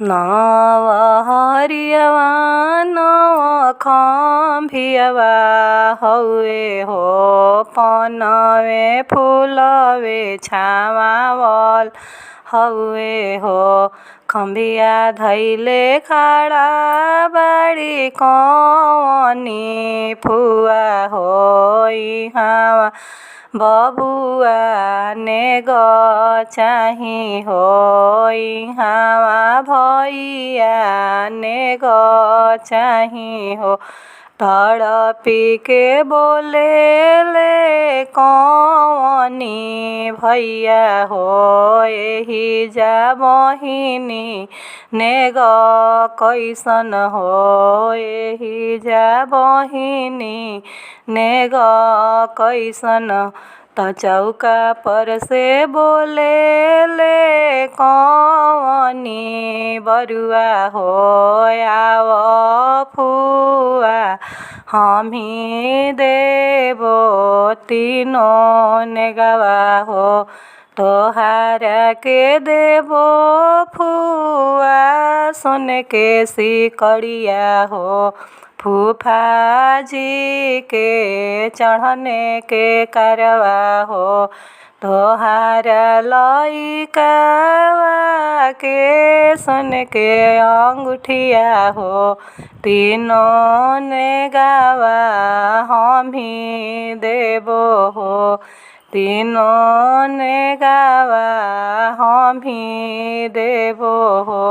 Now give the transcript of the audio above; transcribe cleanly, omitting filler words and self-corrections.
नव हरियवा नव खम्भियवा हौवे हो पनवे फुलवे छामावल हौवे हो खम्भिया धैले खड़ा बाड़ी कवनी फुआ हो इहाँ बबुआ नेग चाही हो इहाँ भैया नेग चाही हो तड़पी के बोले ले कवनी भैया हो एही जा बहिनी नेग कैसन हो एही जा बहिनी नेग कैसन त चौका पर से बोले ले कवनी बरुआ हो आव फुआ हमी देबो तीनों नेगवा हो तोहारा के देबो फुआ सुन के सिकड़िया हो फूफा जी के चढ़ने के करवा हो तोहारा लइकावा के सुन के अंगूठिया हो तीनों नेगवा हमी देबो हो तीनों नेगवा हमी देबो हो।